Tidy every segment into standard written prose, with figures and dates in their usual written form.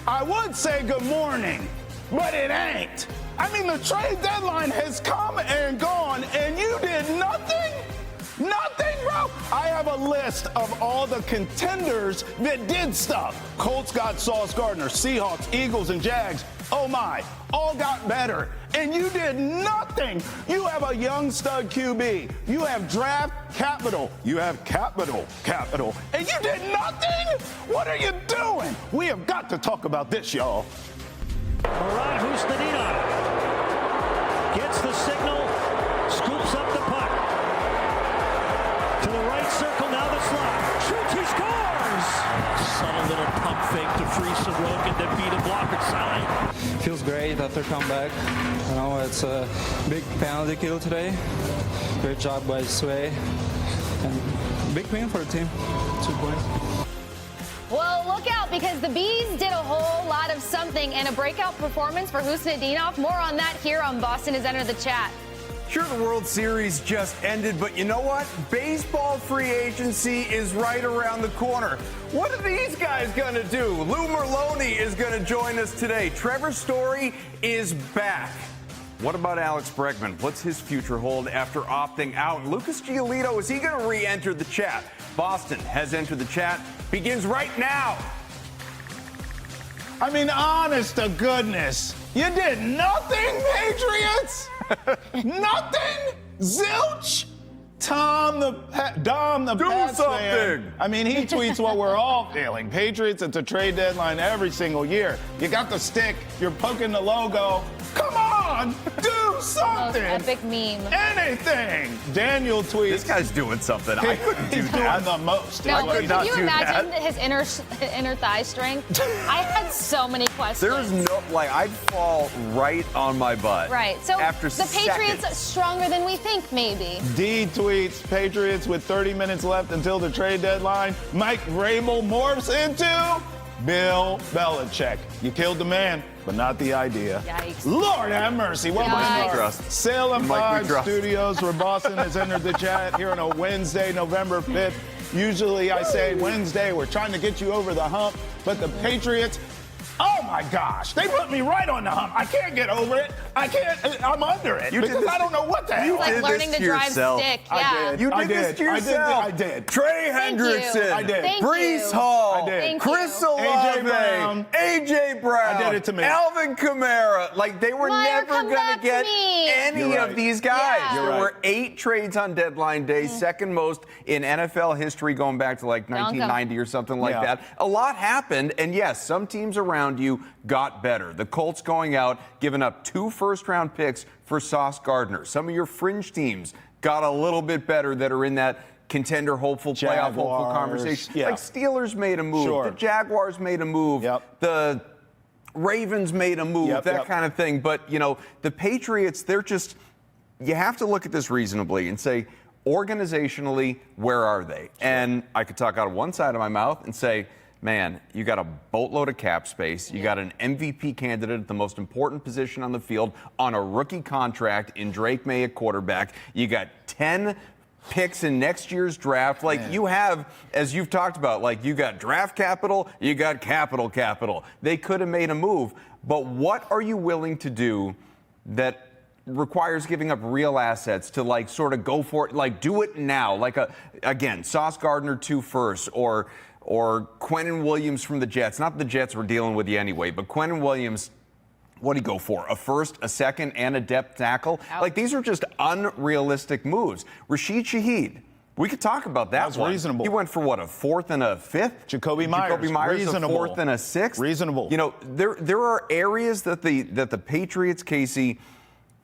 I would say good morning, but it ain't. I mean, the trade deadline has come and gone, and you did nothing? Nothing, bro. I have a list of all the contenders that did stuff. Colts got Sauce Gardner, Seahawks, Eagles, and Jags. Oh my, all got better. And you did nothing. You have a young stud QB. You have draft capital. You have capital. And you did nothing? What are you doing? We have got to talk about this, y'all. Murat Husnadinov gets the signal, scoops up the puck. To the right circle, now the slot. Shoots, he scores! Subtle little pump fake to free Sorokin to beat a blocker side. Feels great after comeback. You know, it's a big penalty kill today. Great job by Sway. And big win for the team. 2 points. Well, look out, because the Bees did a whole lot of something and a breakout performance for Husnadinov. More on that here on Boston Has Entered the Chat. Sure, the World Series just ended, but you know what? Baseball free agency is right around the corner. What are these guys going to do? Lou Merloni is going to join us today. Trevor Story is back. What about Alex Bregman? What's his future hold after opting out? Lucas Giolito, is he going to re-enter the chat? Boston Has Entered the Chat begins right now. I mean, honest to goodness, you did nothing, Patriots? Nothing? Zilch? Dom the Pats something. fan. I mean, he tweets what we're all feeling. Patriots at the trade deadline every single year. You got the stick. You're poking the logo. Come on, do something. Epic meme. Anything. Daniel tweets. This guy's doing something. I couldn't do He's that. doing the most. No, I could can not you do imagine that. his inner thigh strength? I had so many questions. There's no, I'd fall right on my butt. Right. So after the Patriots seconds. stronger than we think, maybe. D tweets, Patriots with 30 minutes left until the trade deadline. Mike Vrabel morphs into Bill Belichick. You killed the man, but not the idea. Yikes. Lord have mercy. What Yikes. was Salem Mike, we 5 trust. Studios where Boston Has Entered the Chat here on a Wednesday, November 5th. Usually I say Wednesday, we're trying to get you over the hump, but the Patriots, oh my gosh, they put me right on the hump. I can't get over it. I'm under it because I don't know what the hell. It's like learning to drive stick. Yeah. You did this to yourself. I did. Trey Thank you. Hendrickson. I did. Thank Brees you. Hall. I did. Thank Chris you. Olave. A.J. Brown. A.J. Brown. I did it to me. Alvin Kamara. Like, they were Meyer, never come going back to to get me. any You're of right. these guys. Yeah. You're There right. were 8 trades on deadline day, second most in NFL history going back to like 1990 or something like that. A lot happened, and yes, some teams around you got better. The Colts going out, giving up 2 first-round picks for Sauce Gardner. Some of your fringe teams got a little bit better that are in that contender, hopeful, playoff, hopeful Jaguars, conversation. yeah. Like Steelers made a move. Sure. The Jaguars made a move. Yep. The Ravens made a move, that Yep. kind of thing. But, you know, the Patriots, they're just, you have to look at this reasonably and say, organizationally, where are they? And I could talk out of one side of my mouth and say, man, you got a boatload of cap space. You got an MVP candidate at the most important position on the field on a rookie contract in Drake May at quarterback. You got 10 picks in next year's draft. Like, you have, as you've talked about, like, you got draft capital, you got capital. They could have made a move. But what are you willing to do that requires giving up real assets to, like, sort of go for it, like, do it now? Like, again, Sauce Gardner 2 firsts, or Quentin Williams from the Jets. Not that the Jets were dealing with you anyway, but Quentin Williams, what do you go for? A first, a second, and a depth tackle? Ouch. Like, these are just unrealistic moves. Rashid Shaheed, we could talk about that was one. reasonable. He went for, what, a 4th and a 5th? Jacoby Myers, reasonable. A 4th and a 6th? Reasonable. You know, there are areas that the Patriots, Kasey,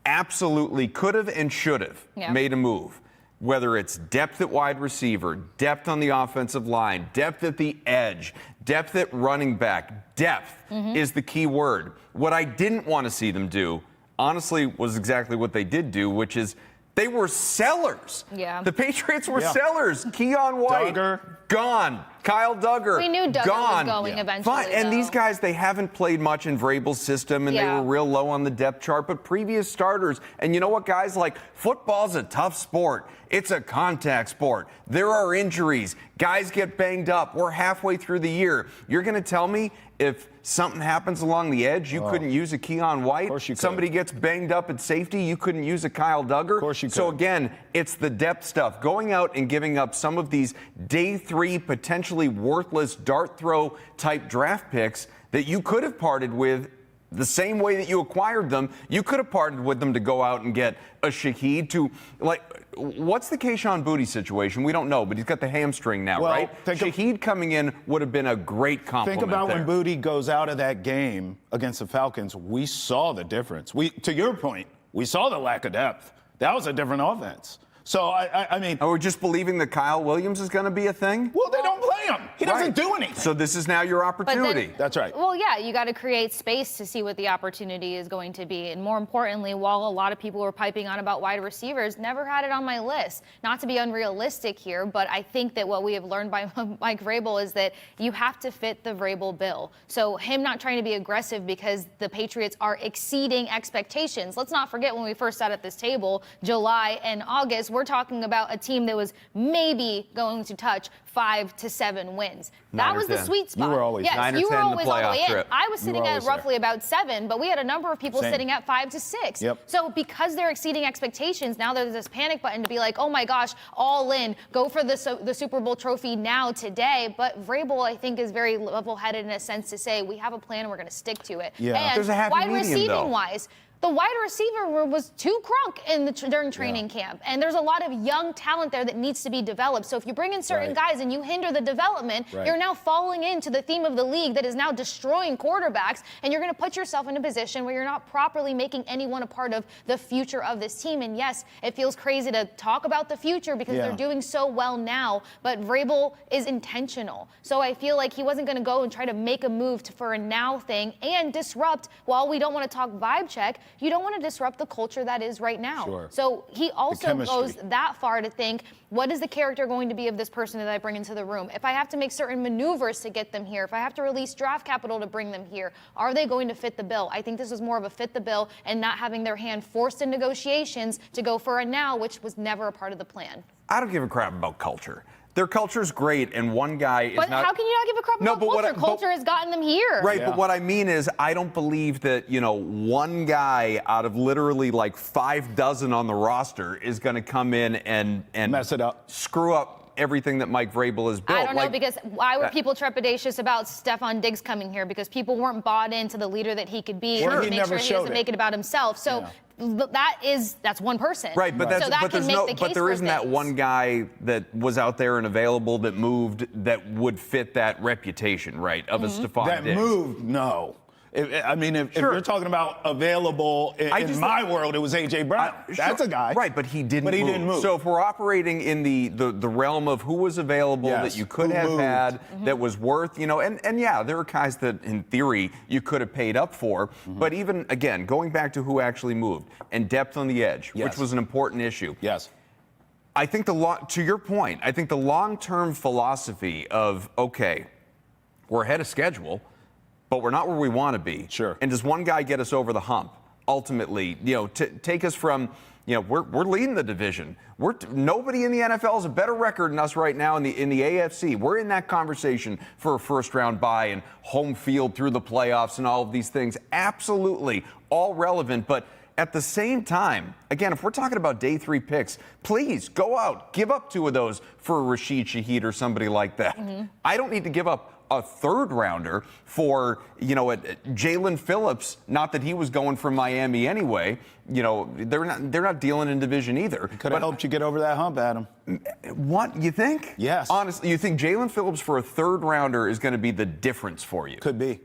absolutely could have and should have made a move. Whether it's depth at wide receiver, depth on the offensive line, depth at the edge, depth at running back, depth is the key word. What I didn't want to see them do, honestly, was exactly what they did do, which is they were sellers. Yeah. The Patriots were sellers. Keon White, Duggar. gone. Kyle Duggar, We knew Duggar gone. was going eventually. Fine. And though. these guys, they haven't played much in Vrabel's system, and they were real low on the depth chart, but previous starters. And you know what, guys? Like, football's a tough sport. It's a contact sport. There are injuries. Guys get banged up. We're halfway through the year. You're going to tell me if something happens along the edge, you couldn't use a Keon White? Of course you could. Somebody gets banged up at safety, you couldn't use a Kyle Duggar? Of course you could. So again, it's the depth stuff. Going out and giving up some of these day 3 potentially worthless dart throw type draft picks that you could have parted with the same way that you acquired them. You could have parted with them to go out and get a Shaheed to, like, what's the Kayshon Boutte situation? We don't know, but he's got the hamstring now, Well, right? Shaheed coming in would have been a great compliment. Think about there. when Boutte goes out of that game against the Falcons. We saw the difference. To your point, we saw the lack of depth. That was a different offense. So, I mean... Are we just believing that Kyle Williams is going to be a thing? Well, they don't play him. He doesn't do anything. So this is now your opportunity. That's right. Well, yeah, you got to create space to see what the opportunity is going to be. And more importantly, while a lot of people were piping on about wide receivers, never had it on my list. Not to be unrealistic here, but I think that what we have learned by Mike Vrabel is that you have to fit the Vrabel bill. So him not trying to be aggressive because the Patriots are exceeding expectations. Let's not forget when we first sat at this table, July and August, we're talking about a team that was maybe going to touch 5 to 7 wins. That was the sweet spot. You were always 9 or you were 10 in the always all the way playoff in. trip. I was sitting at roughly about 7, but we had a number of people sitting at 5 to 6. Yep. So because they're exceeding expectations, now there's this panic button to be like, oh my gosh, all in, go for the Super Bowl trophy now, today. But Vrabel, I think, is very level-headed in a sense to say, we have a plan, we're going to stick to it. Yeah. And There's a happy wide medium, receiving though. wise, the wide receiver was too crunk during training camp. And there's a lot of young talent there that needs to be developed. So if you bring in certain guys and you hinder the development, you're now falling into the theme of the league that is now destroying quarterbacks. And you're going to put yourself in a position where you're not properly making anyone a part of the future of this team. And yes, it feels crazy to talk about the future because they're doing so well now. But Vrabel is intentional. So I feel like he wasn't going to go and try to make a move for a now thing and disrupt. While we don't want to talk vibe check, you don't want to disrupt the culture that is right now. Sure. So he also goes that far to think, what is the character going to be of this person that I bring into the room? If I have to make certain maneuvers to get them here, if I have to release draft capital to bring them here, are they going to fit the bill? I think this is more of a fit the bill and not having their hand forced in negotiations to go for a now, which was never a part of the plan. I don't give a crap about culture. Their culture's great, and one guy is But not... how can you not give a crap about culture? Culture has gotten them here. Right, but what I mean is I don't believe that, one guy out of literally like 6 on the roster is going to come in and mess it up, screw up everything that Mike Vrabel has built. I don't know, because why were people trepidatious about Stephon Diggs coming here? Because people weren't bought into the leader that he could be. Well, and he make never sure he showed doesn't it. make it about himself. So that's one person. Right, but so that can make the case there for isn't that things. one guy that was out there and available that moved that would fit that reputation, right, of a Stephon That Diggs. moved, no. If you're talking about available in my world, it was A.J. Brown. That's a guy. Right, but he didn't move. So if we're operating in the realm of who was available that you could have had that was worth, and yeah, there are guys that in theory you could have paid up for. But even, again, going back to who actually moved and depth on the edge, which was an important issue. Yes. I think to your point, I think the long-term philosophy of, okay, we're ahead of schedule, but we're not where we want to be. Sure. And does one guy get us over the hump? Ultimately, take us from, we're leading the division. Nobody in the NFL has a better record than us right now in the AFC. We're in that conversation for a first-round bye and home field through the playoffs and all of these things. Absolutely, all relevant, but at the same time, again, if we're talking about day 3 picks, please go out, give up 2 of those for a Rashid Shaheed or somebody like that. I don't need to give up a 3rd rounder for, Jalen Phillips. Not that he was going from Miami anyway. They're not dealing in division either. Could have helped you get over that hump, Adam. What, you think? Yes. Honestly, you think Jalen Phillips for a 3rd rounder is going to be the difference for you? Could be.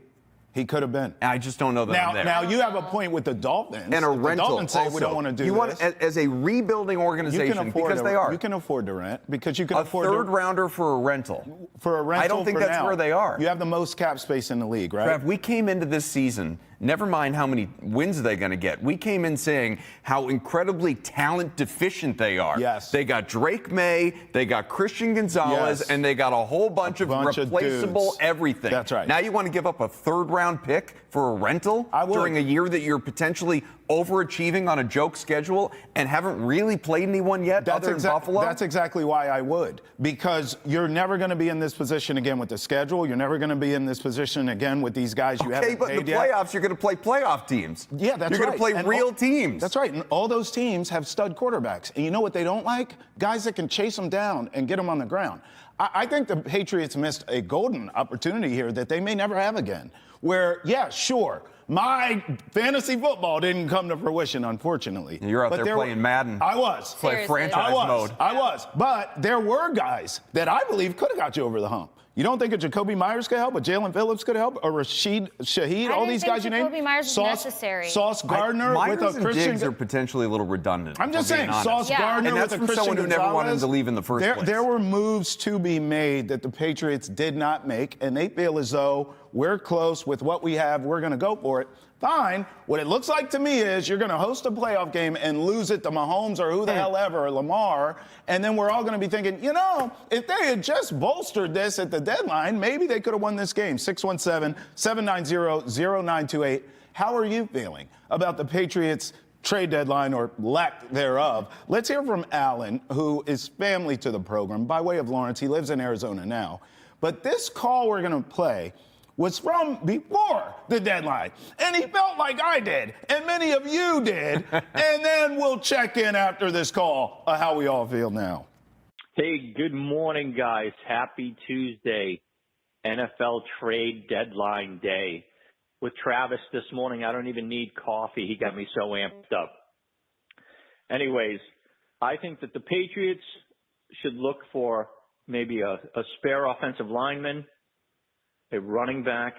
He could have been. I just don't know that I'm there. Now you have a point with the Dolphins. And a rental. The Dolphins say also. we don't want to do you this. Want, as a rebuilding organization, because they are. You can afford to rent because you can a afford 3rd rounder for a rental. For a rental, I don't think for that's now. where they are. You have the most cap space in the league, right? Trev, we came into this season Never mind how many wins they're going to get. We came in saying how incredibly talent deficient they are. Yes. They got Drake May, they got Christian Gonzalez, Yes. and they got a whole bunch of replaceable everything. That's right. Now you want to give up a third-round pick for a rental during a year that you're potentially overachieving on a joke schedule and haven't really played anyone yet other than Buffalo? That's exactly why I would. Because you're never going to be in this position again with the schedule. You're never going to be in this position again with these guys you haven't paid yet. Okay, but in the playoffs, you're going to play playoff teams. Yeah, that's right. You're going to play and real teams. That's right. And all those teams have stud quarterbacks. And you know what they don't like? Guys that can chase them down and get them on the ground. I think the Patriots missed a golden opportunity here that they may never have again. Where, yeah, sure, my fantasy football didn't come to fruition, unfortunately. You're out there playing Madden. I was. Play franchise mode. I was. But there were guys that I believe could have got you over the hump. You don't think a Jacoby Myers could help, a Jalen Phillips could help, or Rashid Shaheed, all these guys you named? Jacoby Myers was necessary. Sauce Gardner Myers with a and Christian. Diggs are potentially a little redundant. I'm just saying, Sauce Gardner and that's with a from Christian someone who never wanted him Gonzalez. to leave in the first place. There were moves to be made that the Patriots did not make, and they feel as though we're close with what we have. We're going to go for it. Fine. What it looks like to me is you're going to host a playoff game and lose it to Mahomes or who the hell ever, or Lamar, and then we're all going to be thinking, you know, if they had just bolstered this at the deadline, maybe they could have won this game. 617-790-0928. How are you feeling about the Patriots' trade deadline or lack thereof? Let's hear from Alan, who is family to the program by way of Lawrence. He lives in Arizona now. But this call we're going to play was from before the deadline. And he felt like I did, and many of you did. And then we'll check in after this call how we all feel now. Hey, good morning, guys. Happy Tuesday, NFL trade deadline day. With Travis this morning, I don't even need coffee. He got me so amped up. Anyways, I think that the Patriots should look for maybe a spare offensive lineman, a running back,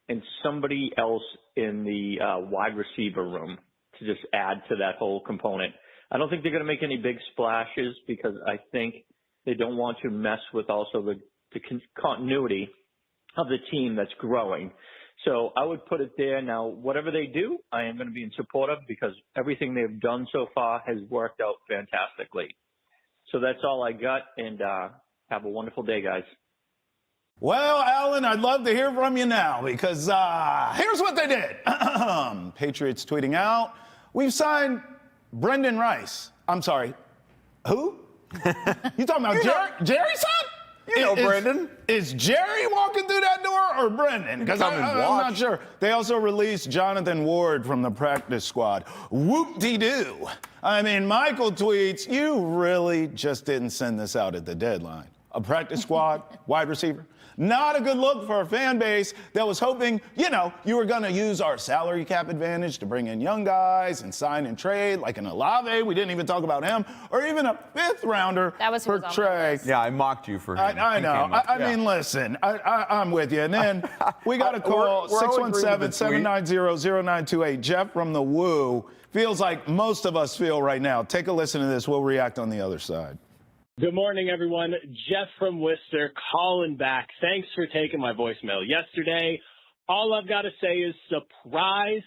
and somebody else in the wide receiver room to just add to that whole component. I don't think they're going to make any big splashes because I think they don't want to mess with also the continuity of the team that's growing. So I would put it there. Now, whatever they do, I am going to be in support of because everything they've done so far has worked out fantastically. So that's all I got, and have a wonderful day, guys. Well, Alan, I'd love to hear from you now because here's what they did. Patriots tweeting out, we've signed Brendan Rice. I'm sorry, who? You talking about Jerry's son? You know Brendan. Is Jerry walking through that door or Brendan? Because I'm not sure. They also released Jonathan Ward from the practice squad. Whoop-de-doo. I mean, Michael tweets, you really just didn't send this out at the deadline. A practice squad, wide receiver. Not a good look for a fan base that was hoping, you know, you were going to use our salary cap advantage to bring in young guys and sign and trade like an Olave. We didn't even talk about him. Or even a fifth rounder for Trey. Yeah, I mocked you for him. I know. I mean, listen, I'm with you. And then we got a call, 617-790-0928. Jeff from the Woo feels like most of us feel right now. Take a listen to this. We'll react on the other side. Good morning, everyone. Jeff from Worcester calling back. Thanks for taking my voicemail yesterday. All I've got to say is surprise,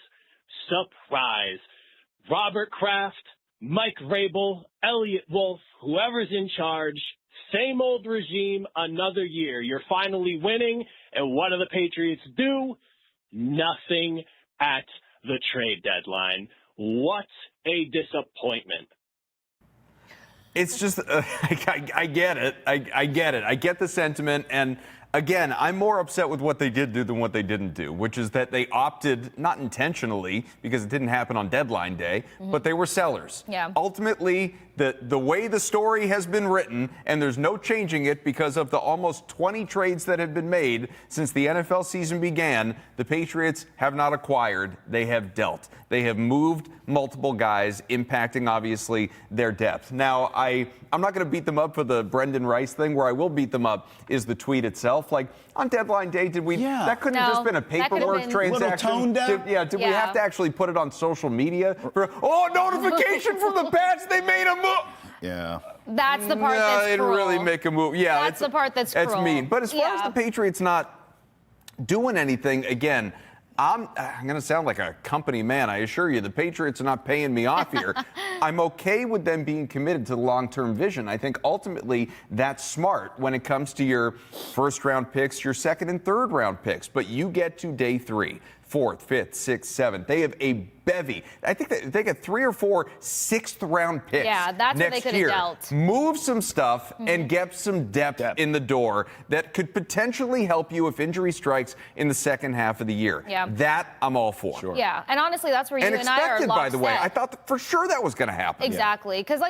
surprise. Robert Kraft, Mike Vrabel, Elliott Wolf, whoever's in charge, same old regime, another year. You're finally winning, and what do the Patriots do? Nothing at the trade deadline. What a disappointment. It's just, I get it. I get it. I get the sentiment. And again, I'm more upset with what they did do than what they didn't do, which is that they opted, not intentionally, because it didn't happen on deadline day, but they were sellers. Yeah. Ultimately, the way the story has been written, and there's no changing it because of the almost 20 trades that have been made since the NFL season began, the Patriots have not acquired, they have dealt. They have moved multiple guys, impacting, obviously, their depth. Now, I'm not going to beat them up for the Brendan Rice thing. Where I will beat them up is the tweet itself. Like, on deadline day, that couldn't have just been a paperwork transaction. Did we have to actually put it on social media? Notification from the Pats, they made a move. Yeah. That's the part that's they cruel. didn't really make a move. Yeah, that's the part that's cruel. That's mean. But as far as the Patriots not doing anything, again, I'm going to sound like a company man. I assure you, the Patriots are not paying me off here. I'm okay with them being committed to the long-term vision. I think ultimately that's smart when it comes to your first-round picks, your second and third-round picks. But you get to day 3, 4th, 5th, 6th, 7th. They have a bevy. I think they get 3 or 4 6th-round picks. Yeah, that's what they could have dealt. Move some stuff and get some depth in the door that could potentially help you if injury strikes in the second half of the year. Yeah. That I'm all for. Sure. Yeah, and honestly, that's where you and I are expected, by the way. lockstep. I thought that for sure that was going to happen. Exactly, because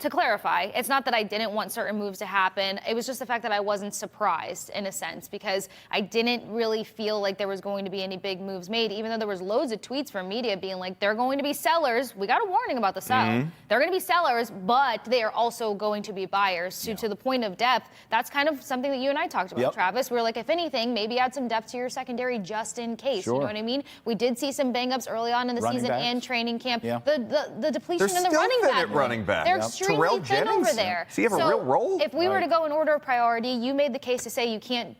to clarify, it's not that I didn't want certain moves to happen. It was just the fact that I wasn't surprised in a sense because I didn't really feel like there was going to be any big moves made, even though there was loads of tweets from media being like, they're going to be sellers. We got a warning about the sell. They're going to be sellers, but they are also going to be buyers. So to the point of depth, that's kind of something that you and I talked about, Travis. We were like, if anything, maybe add some depth to your secondary just in case. You know what I mean? We did see some bang-ups early on in the season and training camp. The depletion in the running back. They're extremely thin over there. Does he have a real role? If we were to go in order of priority, you made the case to say you can't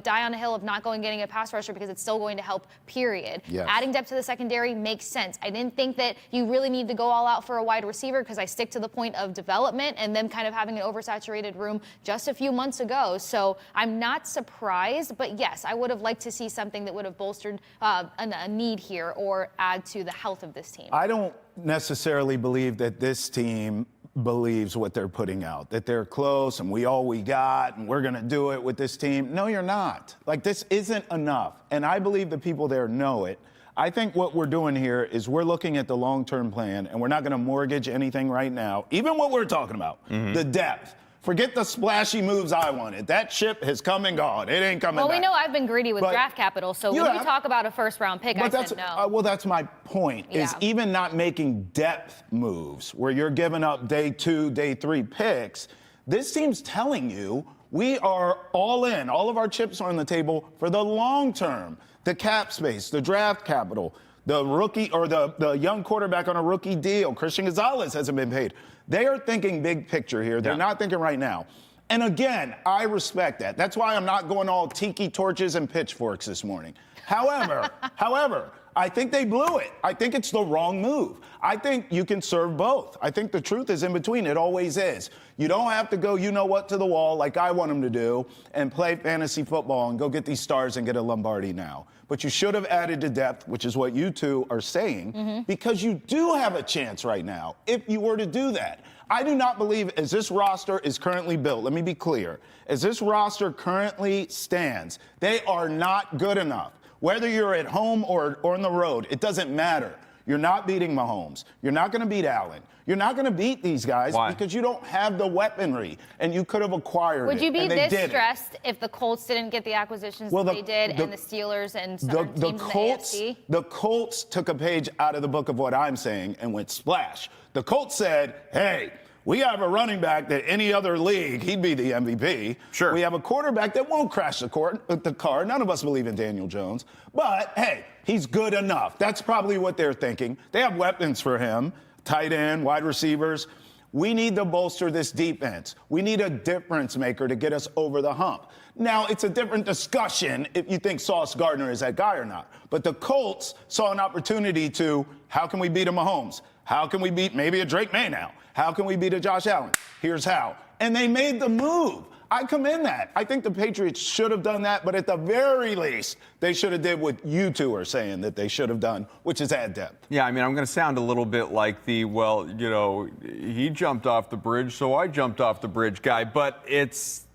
die on a hill of not getting a pass rusher because it's still going to help, period. Yes. Adding depth to the secondary makes sense. I didn't think that you really need to go all out for a wide receiver because I stick to the point of development and them kind of having an oversaturated room just a few months ago. So I'm not surprised, but yes, I would have liked to see something that would have bolstered a need here or add to the health of this team. I don't necessarily believe that this team believes what they're putting out, that they're close and we got and we're going to do it with this team. No, you're not. Like, this isn't enough. And I believe the people there know it. I think what we're doing here is we're looking at the long-term plan and we're not going to mortgage anything right now, even what we're talking about, the depth. Forget the splashy moves I wanted. That ship has come and gone. It ain't coming back. Well, we know I've been greedy with draft capital, so when we talk about a first-round pick, I said no. Well, that's my point, is even not making depth moves where you're giving up day 2, day 3 picks. This team's telling you we are all in. All of our chips are on the table for the long term. The cap space, the draft capital, the rookie or the young quarterback on a rookie deal. Christian Gonzalez hasn't been paid. They are thinking big picture here. They're not thinking right now. And again, I respect that. That's why I'm not going all tiki torches and pitchforks this morning. However, I think they blew it. I think it's the wrong move. I think you can serve both. I think the truth is in between. It always is. You don't have to go to the wall like I want them to do and play fantasy football and go get these stars and get a Lombardi now. But you should have added to depth, which is what you two are saying, because you do have a chance right now if you were to do that. I do not believe, as this roster is currently built, let me be clear, as this roster currently stands, they are not good enough. Whether you're at home or on the road, it doesn't matter. You're not beating Mahomes. You're not going to beat Allen. You're not going to beat these guys because you don't have the weaponry, and you could have acquired it. Would you be this stressed if the Colts didn't get the acquisitions that they did and the Steelers and some teams in the AFC? The Colts took a page out of the book of what I'm saying and went splash. The Colts said, hey, we have a running back that any other league, he'd be the MVP. Sure. We have a quarterback that won't crash the car. None of us believe in Daniel Jones. But, hey, he's good enough. That's probably what they're thinking. They have weapons for him, tight end, wide receivers. We need to bolster this defense. We need a difference maker to get us over the hump. Now, it's a different discussion if you think Sauce Gardner is that guy or not. But the Colts saw an opportunity to, how can we beat a Mahomes? How can we beat maybe a Drake May now? How can we beat a Josh Allen? Here's how. And they made the move. I commend that. I think the Patriots should have done that, but at the very least, they should have did what you two are saying that they should have done, which is add depth. Yeah, I mean, I'm going to sound a little bit like the, he jumped off the bridge, so I jumped off the bridge guy, but it's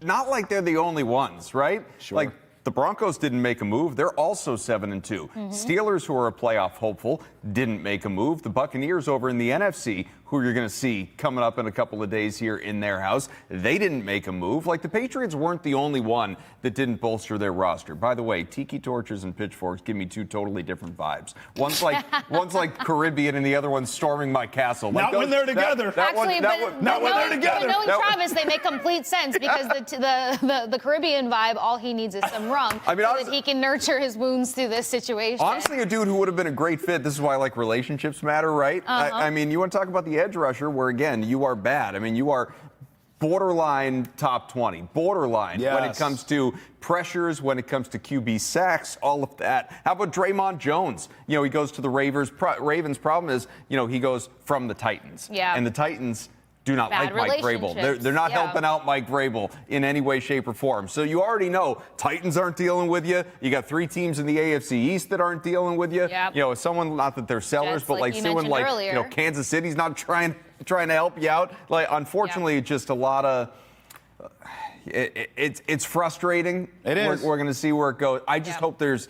not like they're the only ones, right? Sure. Like, the Broncos didn't make a move. They're also 7-2. Steelers, who are a playoff hopeful, didn't make a move. The Buccaneers over in the NFC, who you're going to see coming up in a couple of days here in their house, they didn't make a move. Like, the Patriots weren't the only one that didn't bolster their roster. By the way, tiki torches and pitchforks give me two totally different vibes. One's like Caribbean and the other one's storming my castle. Not when they're together. Not when they're together. Knowing Travis, they make complete sense because the Caribbean vibe, all he needs is some rum so that he can nurture his wounds through this situation. Honestly, a dude who would have been a great fit. This is why, like, relationships matter, right? I mean, you want to talk about the edge rusher where, again, you are bad. I mean, you are borderline top 20, borderline when it Yes. comes to pressures, when it comes to QB sacks, all of that. How about Draymond Jones? You know, he goes to the Ravens. Ravens' problem is, you know, he goes from the Titans. Yeah. And the Titans do not Bad like Mike Vrabel. relationships. They're not Yeah. helping out Mike Vrabel in any way, shape, or form. So you already know Titans aren't dealing with you. You got 3 teams in the AFC East that aren't dealing with you. Yep. You know, someone, not that they're sellers, Jets, but like like you someone mentioned like, earlier. you know, Kansas City's not trying to help you out. Like, unfortunately, it's just a lot of. It's frustrating. It is. We're going to see where it goes. I just hope there's.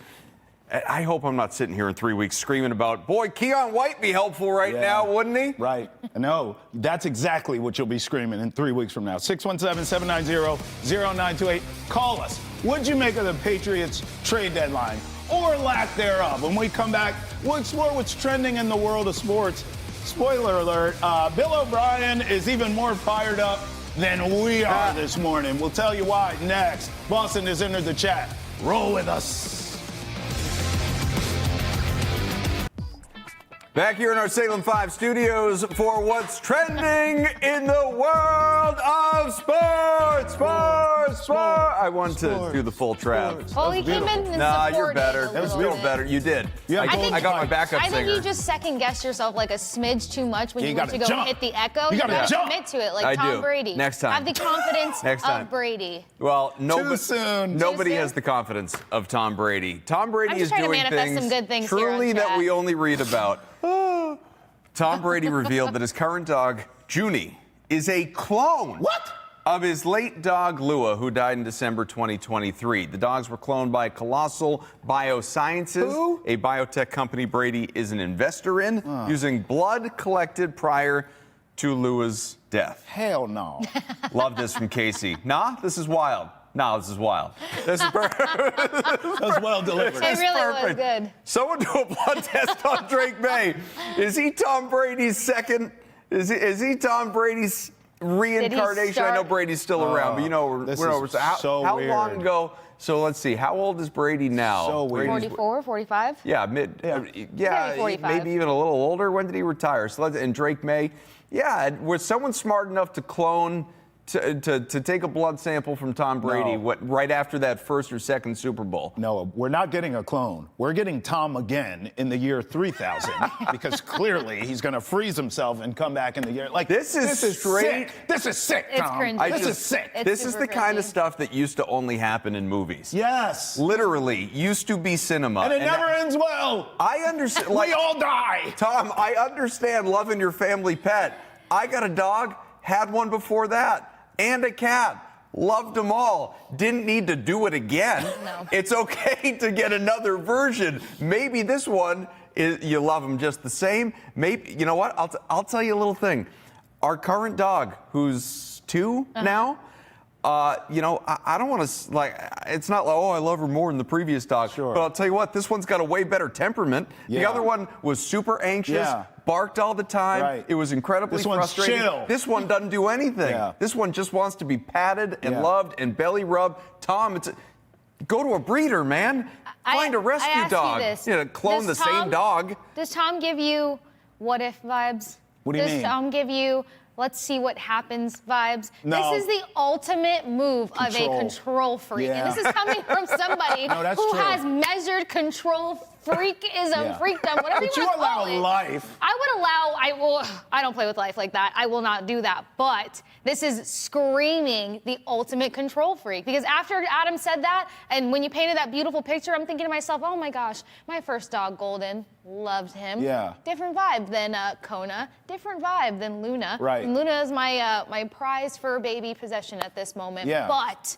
I hope I'm not sitting here in 3 weeks screaming about, boy, Keon White be helpful right now, wouldn't he? Right. No, that's exactly what you'll be screaming in 3 weeks from now. 617-790-0928. Call us. What'd you make of the Patriots trade deadline or lack thereof? When we come back, we'll explore what's trending in the world of sports. Spoiler alert, Bill O'Brien is even more fired up than we are this morning. We'll tell you why next. Boston has entered the chat. Roll with us. Back here in our Salem 5 studios for what's trending in the world of sports. I wanted to do the full trap. Well, he came in and Nah, you're supported better. a That was a little little bit. better. You did. Yeah, I got my backup I singer. think you just second-guessed yourself like a smidge too much when Yeah, you you went to gotta go jump. hit the echo. You gotta jump. commit to it like I Tom do. Brady. Next time. Have the confidence Next time. of Brady. Well, Too soon. Nobody Too soon? has the confidence of Tom Brady. Tom Brady I'm is just trying to doing manifest things, some good things here on truly that chat. we only read about. Tom Brady revealed that his current dog, Junie, is a clone. What? Of his late dog, Lua, who died in December 2023. The dogs were cloned by Colossal Biosciences, Who? a biotech company Brady is an investor in, using blood collected prior to Lua's death. Hell no. Love this from Kasey. Nah, this is wild. No, this is wild. This is That's well delivered. It really was perfect. good. Someone do a blood test on Drake May. Is he Tom Brady's second? Is he Tom Brady's reincarnation? I know start- Brady's still around, but you know This we're is over. so how weird. long ago? So let's see. How old is Brady now? So weird. Brady's- 44, 45? Yeah, Maybe 45. maybe even a little older. When did he retire? So and Drake May. Yeah, was someone smart enough to clone? To take a blood sample from Tom Brady No. right after that first or second Super Bowl. No, we're not getting a clone. We're getting Tom again in the year 3000 because clearly he's going to freeze himself and come back in the year. Like This is straight- sick. This is sick, It's Tom. cringy. This is sick. It's This is super the kind of cringy. stuff that used to only happen in movies. Yes. Literally, used to be cinema. And it never ends well. I understand. We all die. Tom, I understand loving your family pet. I got a dog, had one before that, and a cat. Loved them all. Didn't need to do it again. No. It's okay to get another version. Maybe this one is you love them just the same. Maybe you know what? I'll tell you a little thing. Our current dog, who's 2 now. You know, I don't want to, like, it's not like, oh, I love her more than the previous dog. Sure. But I'll tell you what, this one's got a way better temperament. The Yeah. other one was super anxious, Yeah. barked all the time. Right. It was incredibly This one's frustrating. chill. This one doesn't do anything. Yeah. This one just wants to be patted and Yeah. loved and belly rubbed. Tom, go to a breeder, man. Find a I rescue ask you dog. this. You know, clone Does the same Tom- dog. Does Tom give you what if vibes? What do you Does mean? Tom give you let's see what happens vibes? No. This is the ultimate move of a Control. control freak. Yeah. And this is coming from somebody No, that's who true. has measured control freakism, Yeah. freakdom, whatever But you you want to call allow it. life. I don't play with life like that. I will not do that. But this is screaming the ultimate control freak. Because after Adam said that, and when you painted that beautiful picture, I'm thinking to myself, oh my gosh, my first dog, Golden, loved him. Yeah. Different vibe than Kona. Different vibe than Luna. Right. And Luna is my prized fur baby possession at this moment. Yeah. But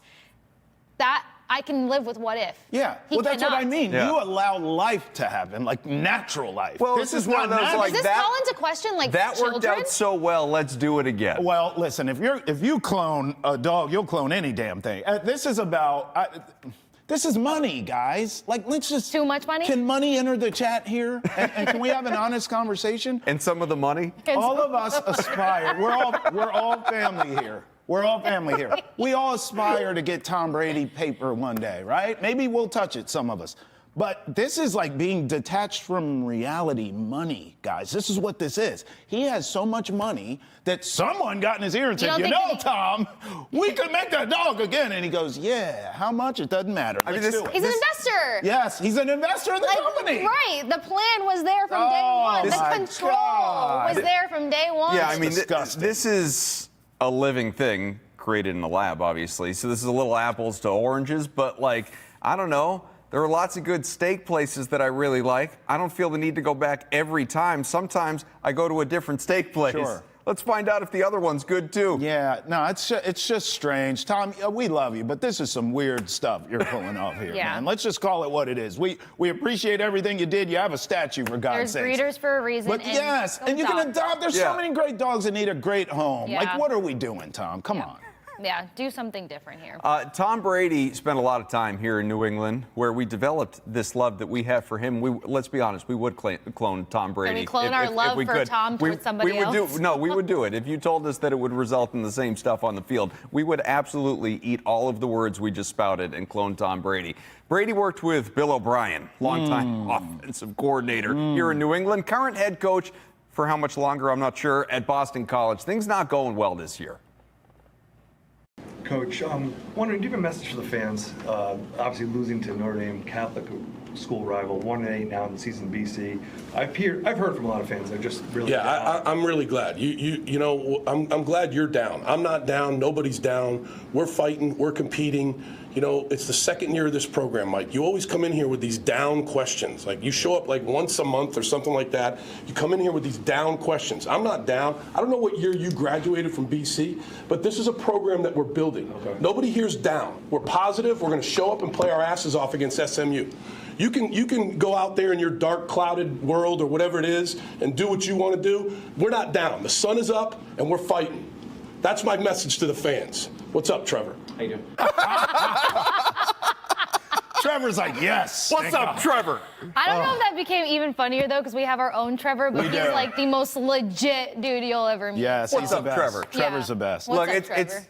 that I can live with what if. Yeah. He Well, that's what I cannot. mean. Yeah. You allow life to happen, like natural life. Well, this is one of those, natural. like, Does this that- call into question like That children? worked out so well. Let's do it again. Well, listen, if you clone a dog, you'll clone any damn thing. This is about. This is money, guys. Like, let's just. Too much money? Can money enter the chat here? And can we have an honest conversation? And some of the money. All of us aspire. We're all family here. We're all family here. We all aspire to get Tom Brady paper one day, right? Maybe we'll touch it, some of us. But this is like being detached from reality money, guys. This is what this is. He has so much money that someone got in his ear and said, Tom, we could make that dog again. And he goes, yeah, how much? It doesn't matter. He's an investor. Yes, he's an investor in the company. Right. The plan was there from day one. The control was there from day one. Yeah, I mean, this is a living thing created in a lab, obviously. So this is a little apples to oranges, but like, I don't know. There are lots of good steak places that I really like. I don't feel the need to go back every time. Sometimes I go to a different steak place. Sure. Let's find out if the other one's good too. Yeah, no, it's just strange. Tom, we love you, but this is some weird stuff you're pulling off here, man. Let's just call it what it is. We appreciate everything you did. You have a statue, for God's sake. There's breeders for a reason. But yes, and you can adopt. There's so many great dogs that need a great home. Like, what are we doing, Tom? Come on. Yeah, do something different here. Tom Brady spent a lot of time here in New England where we developed this love that we have for him. Let's be honest, we would clone Tom Brady. Can we clone our love for Tom towards somebody else? We would do it. If you told us that it would result in the same stuff on the field, we would absolutely eat all of the words we just spouted and clone Tom Brady. Brady worked with Bill O'Brien, longtime offensive coordinator here in New England, current head coach for how much longer, I'm not sure, at Boston College. Things not going well this year. Coach, I'm wondering, do you have a message for the fans? Obviously losing to Notre Dame, Catholic school rival, 1-8 now in the season BC. I've heard from a lot of fans. They're just really down. I'm really glad. You know, I'm glad you're down. I'm not down. Nobody's down. We're fighting. We're competing. You know, it's the second year of this program, Mike. You always come in here with these down questions. Like, you show up like once a month or something like that. You come in here with these down questions. I'm not down. I don't know what year you graduated from BC, but this is a program that we're building. Okay. Nobody here's down. We're positive. We're going to show up and play our asses off against SMU. You can go out there in your dark, clouded world or whatever it is and do what you want to do. We're not down. The sun is up, and we're fighting. That's my message to the fans. What's up, Trevor? How you doing? Trevor's like, yes. What's up, Trevor? I don't know if that became even funnier, though, because we have our own Trevor, but he's like the most legit dude you'll ever meet. Yes, What's up, Trevor? Trevor's the best. What's Look, up, Trevor? it's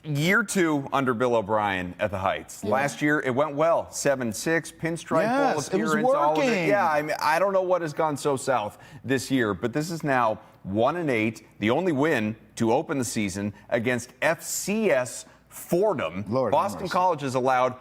year 2 under Bill O'Brien at the Heights. Last year, it went well. 7-6, pinstripe bowl appearance. It was working. All of it. Yeah, I mean, I don't know what has gone so south this year, but this is now 1-8, the only win to open the season against FCS Fordham. Boston College has allowed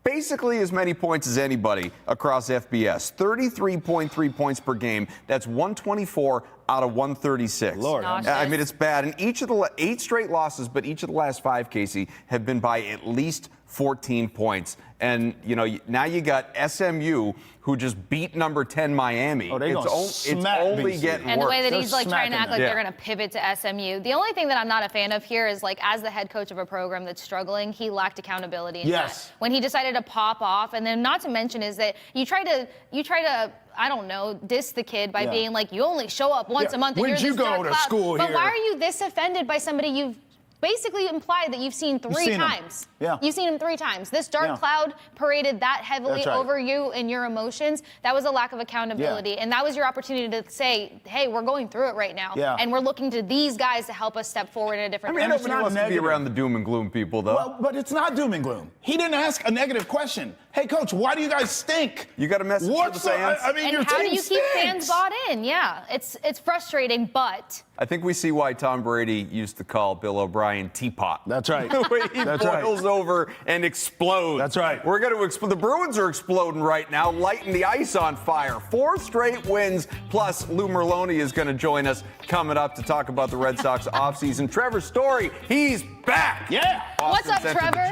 basically as many points as anybody across FBS. 33.3 points per game. That's 124 out of 136. I mean, it's bad. And each of the 8 straight losses, but each of the last 5, Kasey, have been by at least 14 points. And, you know, now you got SMU, who just beat number 10 Miami. It's only getting worse. And the way that he's like trying to act like they're going to pivot to SMU. The only thing that I'm not a fan of here is, like, as the head coach of a program that's struggling, he lacked accountability in that. When he decided to pop off, and then not to mention is that you try to I don't know, diss the kid by being like, you only show up once a month and you're this dark cloud. But why are you this offended by somebody you've basically implied that you've seen 3 times? You've seen him 3 times. This dark cloud paraded that heavily over you and your emotions. That was a lack of accountability. And that was your opportunity to say, hey, we're going through it right now. And we're looking to these guys to help us step forward in a different direction. He wants to be around the doom and gloom people, though. Well, but it's not doom and gloom. He didn't ask a negative question. Hey, Coach, why do you guys stink? You got a message for the fans? I mean, and your how team do you keep fans bought in? Yeah, it's frustrating, but I think we see why Tom Brady used to call Bill O'Brien teapot. That's right. The way he boils over and explodes. That's right. We're going to explode. The Bruins are exploding right now, lighting the ice on fire. 4 straight wins, plus Lou Merloni is going to join us coming up to talk about the Red Sox offseason. Trevor Story, he's back. Yeah. What's up, Trevor?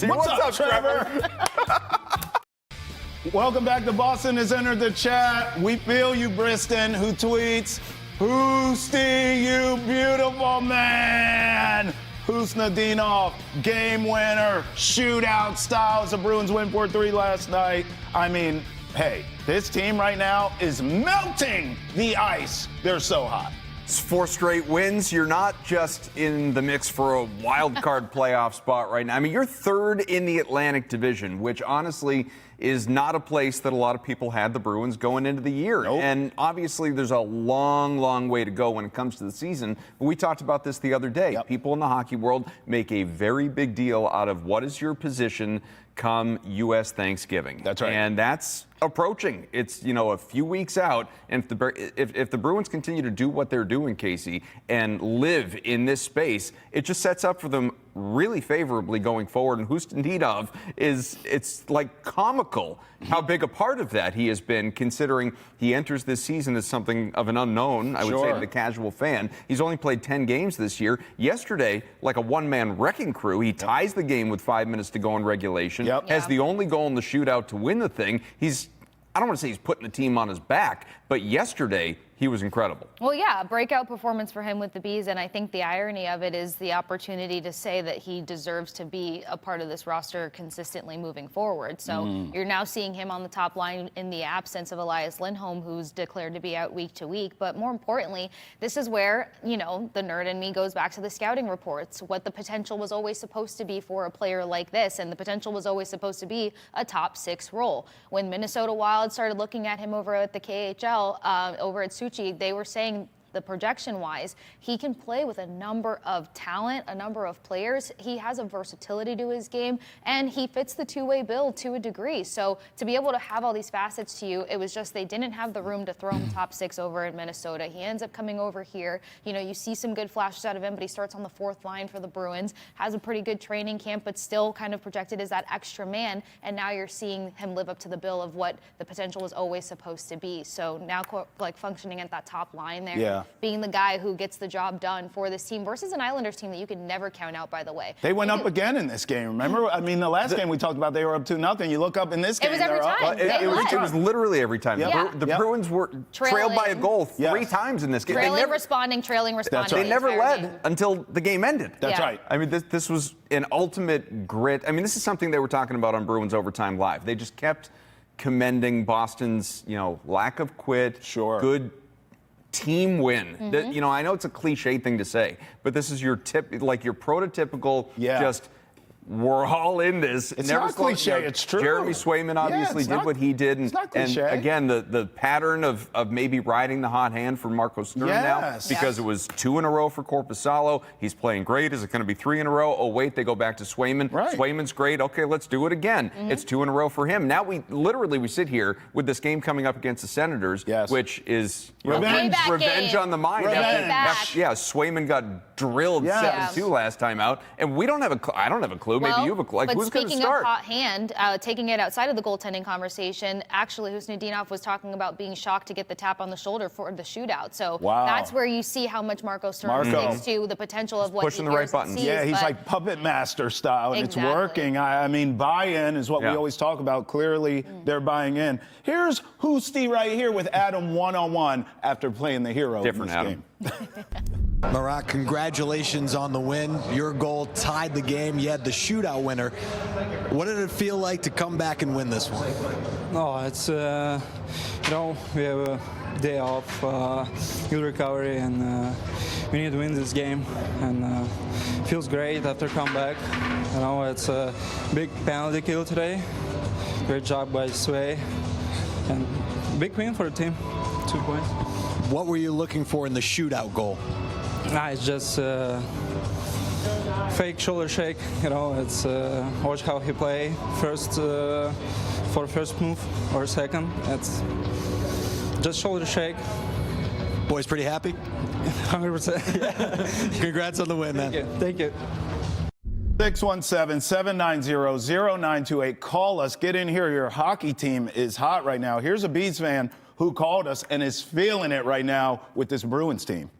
What's up, Trevor? Welcome back to Boston has entered the chat. We feel you, Briston, who tweets, Hoosty, you beautiful man. Husnadinov, game winner, shootout styles. The Bruins win 4-3 last night. I mean, hey, this team right now is melting the ice. They're so hot. It's 4 straight wins. You're not just in the mix for a wild card playoff spot right now. I mean, you're 3rd in the Atlantic Division, which honestly is not a place that a lot of people had the Bruins going into the year. And obviously there's a long, long way to go when it comes to the season. But we talked about this the other day. People in the hockey world make a very big deal out of what is your position come U.S. Thanksgiving. That's right. And that's approaching. It's, a few weeks out. And if the Bruins continue to do what they're doing, Kasey, and live in this space, it just sets up for them really favorably going forward. And Hustinov it's like comical how big a part of that he has been, considering he enters this season as something of an unknown, I would say, to the casual fan. He's only played 10 games this year. Yesterday, like a one-man wrecking crew, he ties the game with 5 minutes to go in regulation, has the only goal in the shootout to win the thing. I don't want to say he's putting the team on his back, but yesterday he was incredible. Well, yeah, a breakout performance for him with the Bees, and I think the irony of it is the opportunity to say that he deserves to be a part of this roster consistently moving forward. So you're now seeing him on the top line in the absence of Elias Lindholm, who's declared to be out week to week. But more importantly, this is where, the nerd in me goes back to the scouting reports, what the potential was always supposed to be for a player like this, and the potential was always supposed to be a top 6 role. When Minnesota Wild started looking at him over at the KHL, over at Suchi, they were saying the projection-wise, he can play with a number of talent, a number of players. He has a versatility to his game, and he fits the two-way bill to a degree. So to be able to have all these facets to you, it was just they didn't have the room to throw him top 6 over in Minnesota. He ends up coming over here. You see some good flashes out of him, but he starts on the 4th line for the Bruins, has a pretty good training camp, but still kind of projected as that extra man. And now you're seeing him live up to the bill of what the potential was always supposed to be. So now, functioning at that top line there, being the guy who gets the job done for this team versus an Islanders team that you can never count out, by the way. They went up again in this game, remember? I mean, the last game we talked about, they were up 2-0. You look up in this game, it was every time. It was literally every time. The Bruins were trailed by a goal 3 times in this game. Trailing, responding. They never led until the game ended. That's right. I mean, this was an ultimate grit. I mean, this is something they were talking about on Bruins Overtime Live. They just kept commending Boston's, lack of quit, good team win. I know it's a cliche thing to say, but this is your prototypical just we're all in this. It's not cliche, it's true. Jeremy Swayman obviously did what he did. It's not cliche. And again, the pattern of maybe riding the hot hand for Marco Sturm now, because it was 2 in a row for Korpisalo. He's playing great. Is it going to be 3 in a row? Oh, wait, they go back to Swayman. Right. Swayman's great. Okay, let's do it again. It's 2 in a row for him. Now we sit here with this game coming up against the Senators, which is revenge on the mind. Swayman got drilled 7-2 last time out, and we don't have I don't have a clue. Maybe you have a clue. Who's going to start? Speaking of hot hand, taking it outside of the goaltending conversation, actually, Hustinov was talking about being shocked to get the tap on the shoulder for the shootout. So that's where you see how much Marco Sturm takes to the potential of what pushing the right buttons. He's like puppet master style, and it's working. I mean, buy-in is what we always talk about. Clearly, they're buying in. Here's Husty right here with Adam one-on-one after playing the hero Different in this Adam. game. Marat, congratulations on the win. Your goal tied the game. You had the shootout winner. What did it feel like to come back and win this one? No, it's, we have a day off, good recovery, and we need to win this game. And feels great after comeback. It's a big penalty kill today. Great job by Sway. And big win for the team. 2 points. What were you looking for in the shootout goal? It's just fake shoulder shake. It's watch how he play first for first move or second. It's just shoulder shake. Boys, pretty happy? 100%. Congrats on the win, man. Thank you. 617-790-0928. Call us. Get in here. Your hockey team is hot right now. Here's a Bees fan who called us and is feeling it right now with this Bruins team.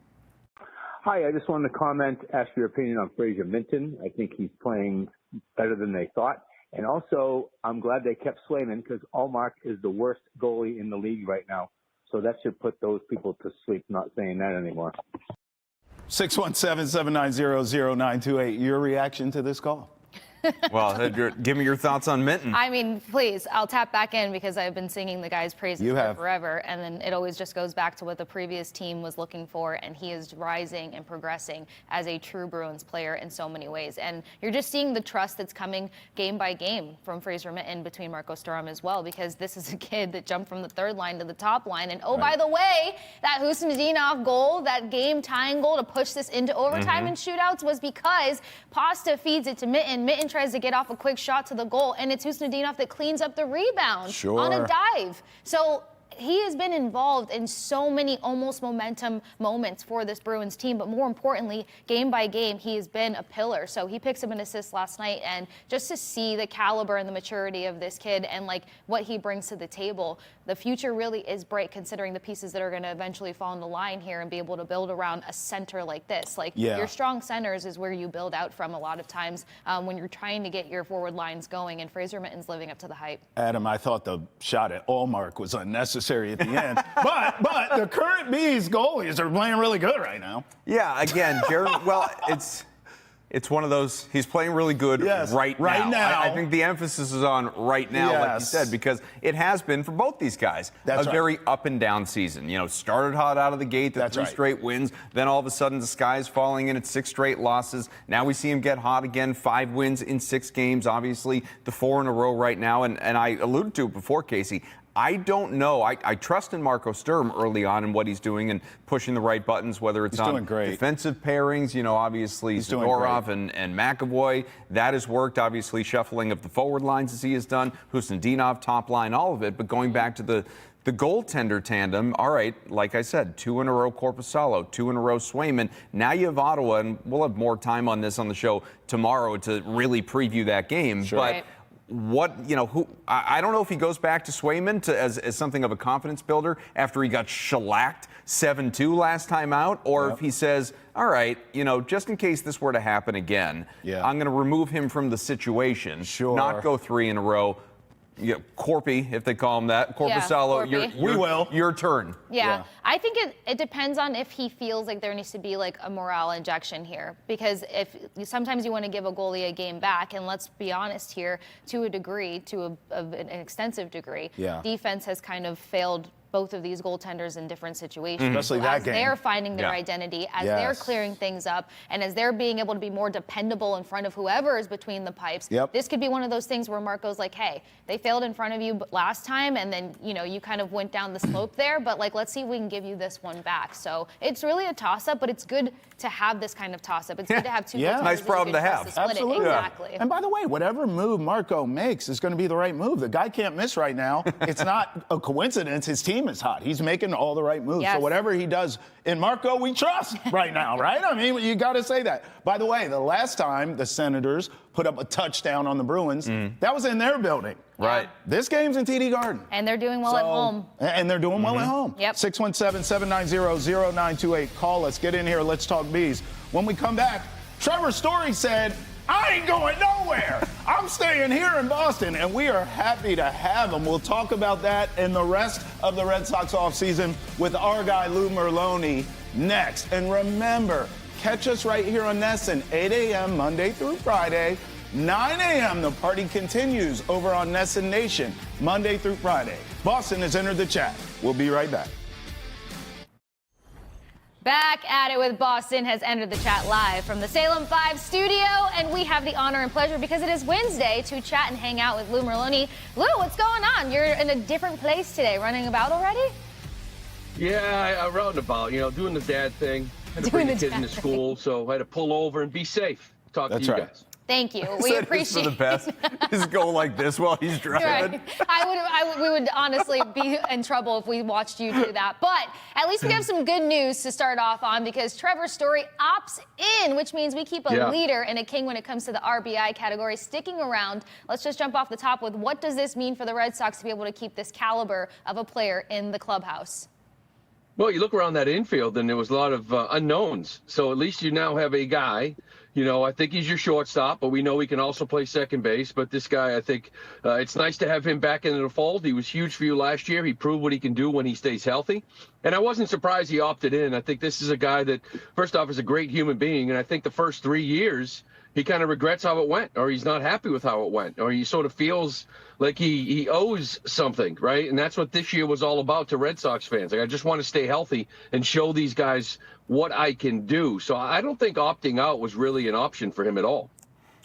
Hi, I just wanted to comment, ask your opinion on Fraser Minton. I think he's playing better than they thought. And also, I'm glad they kept Swayman because Allmark is the worst goalie in the league right now. So that should put those people to sleep, not saying that anymore. 617-790-0928. Your reaction to this call? Well, give me your thoughts on Minton. I mean, please, I'll tap back in because I've been singing the guy's praises for forever. And then it always just goes back to what the previous team was looking for. And he is rising and progressing as a true Bruins player in so many ways. And you're just seeing the trust that's coming game by game from Fraser Minton between Marco Sturm as well, because this is a kid that jumped from the 3rd line to the top line. And by the way, that Hustinov goal, that game tying goal to push this into overtime and shootouts was because Pasta feeds it to Minton. Minton tries to get off a quick shot to the goal, and it's Husnudinov that cleans up the rebound on a dive. So he has been involved in so many almost momentum moments for this Bruins team, but more importantly, game by game, he has been a pillar. So he picks up an assist last night, and just to see the caliber and the maturity of this kid and like what he brings to the table, the future really is bright considering the pieces that are going to eventually fall into line here and be able to build around a center like this. Like your strong centers is where you build out from a lot of times when you're trying to get your forward lines going, and Fraser Mitten's living up to the hype. Adam, I thought the shot at Allmark was unnecessary at the end. but the current Bees goalies are playing really good right now. Yeah, again, Jared, well, it's one of those, he's playing really good right now. I think the emphasis is on right now, like you said, because it has been for both these guys a very up and down season. You know, started hot out of the gate, the 3 straight wins, then all of a sudden the sky's falling in at 6 straight losses. Now we see him get hot again, 5 wins in 6 games, obviously the 4 in a row right now. And I alluded to it before, Kasey. I don't know. I trust in Marco Sturm early on and what he's doing and pushing the right buttons, whether it's on defensive pairings, you know, obviously Zadorov and McAvoy. That has worked, obviously, shuffling of the forward lines as he has done, Husnudinov, top line, all of it. But going back to the goaltender tandem, all right, like I said, 2 in a row Korpisalo, 2 in a row Swayman. Now you have Ottawa, and we'll have more time on this on the show tomorrow to really preview that game. But I don't know if he goes back to Swayman as something of a confidence builder after he got shellacked 7-2 last time out, or if he says, all right, you know, just in case this were to happen again, I'm going to remove him from the situation, not go 3 in a row. Corpy, if they call him that. Korpisalo, your turn. Yeah. I think it depends on if he feels like there needs to be like a morale injection here. Because sometimes you want to give a goalie a game back, and let's be honest here, to a degree, an extensive degree, defense has kind of failed both of these goaltenders in different situations. Especially that game. As they're finding their identity, as they're clearing things up, and as they're being able to be more dependable in front of whoever is between the pipes, this could be one of those things where Marco's like, hey, they failed in front of you last time, and then, you know, you kind of went down the slope there, but like, let's see if we can give you this one back. So it's really a toss-up, but it's good to have this kind of toss-up. It's good to have 2 goaltenders. Nice problem to have. Absolutely. Exactly. And by the way, whatever move Marco makes is going to be the right move. The guy can't miss right now. It's not a coincidence. His team is hot. He's making all the right moves. So whatever he does in Marco, we trust right now, right? I mean, you got to say that. By the way, the last time the Senators put up a touchdown on the Bruins, that was in their building. Right. This game's in TD Garden. And they're doing well at home. And they're doing well at home. 617-790-0928. Call us. Get in here. Let's talk Bees. When we come back, Trevor Story said, I ain't going nowhere. I'm staying here in Boston, and we are happy to have him. We'll talk about that and the rest of the Red Sox offseason with our guy Lou Merloni next. And remember, catch us right here on NESN, 8 a.m. Monday through Friday. 9 a.m. the party continues over on NESN Nation, Monday through Friday. Boston has entered the chat. We'll be right back. Back at it with Boston has entered the chat live from the Salem 5 studio, and we have the honor and pleasure, because it is Wednesday, to chat and hang out with Lou Merloni. Lou, what's going on? You're in a different place today, running about already? Yeah, I roundabout, you know, doing the dad thing. Had to bring the kids into school, so I had to pull over and be safe. Talk to you guys. Thank you. We appreciate it. For the best. Just go like this while he's driving. Right. We would honestly be in trouble if we watched you do that. But at least we have some good news to start off on, because Trevor Story opts in, which means we keep a leader and a king when it comes to the RBI category sticking around. Let's just jump off the top with, what does this mean for the Red Sox to be able to keep this caliber of a player in the clubhouse? Well, you look around that infield, and there was a lot of unknowns. So at least you now have a guy. You know, I think he's your shortstop, but we know he can also play second base. But this guy, I think it's nice to have him back into the fold. He was huge for you last year. He proved what he can do when he stays healthy. And I wasn't surprised he opted in. I think this is a guy that, first off, is a great human being. And I think the first 3 years, he kind of regrets how it went, or he's not happy with how it went, or he sort of feels like he owes something, right? And that's what this year was all about to Red Sox fans. Like, I just want to stay healthy and show these guys what I can do. So I don't think opting out was really an option for him at all.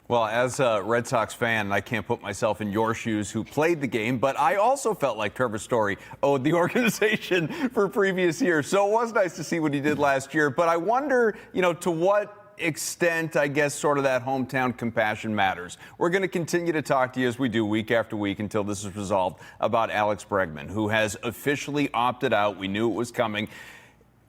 Well, as a Red Sox fan, I can't put myself in your shoes who played the game, but I also felt like Trevor Story owed the organization for previous years. So it was nice to see what he did last year. But I wonder, you know, to what extent, I guess, sort of that hometown compassion matters. We're going to continue to talk to you as we do week after week until this is resolved about Alex Bregman, who has officially opted out. We knew it was coming.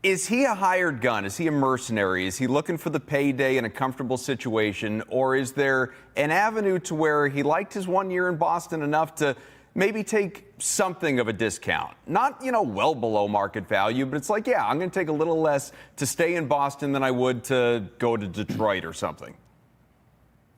Is he a hired gun? Is he a mercenary? Is he looking for the payday in a comfortable situation? Or is there an avenue to where he liked his 1 year in Boston enough to maybe take something of a discount? Not, well below market value, but it's like, yeah, I'm going to take a little less to stay in Boston than I would to go to Detroit or something.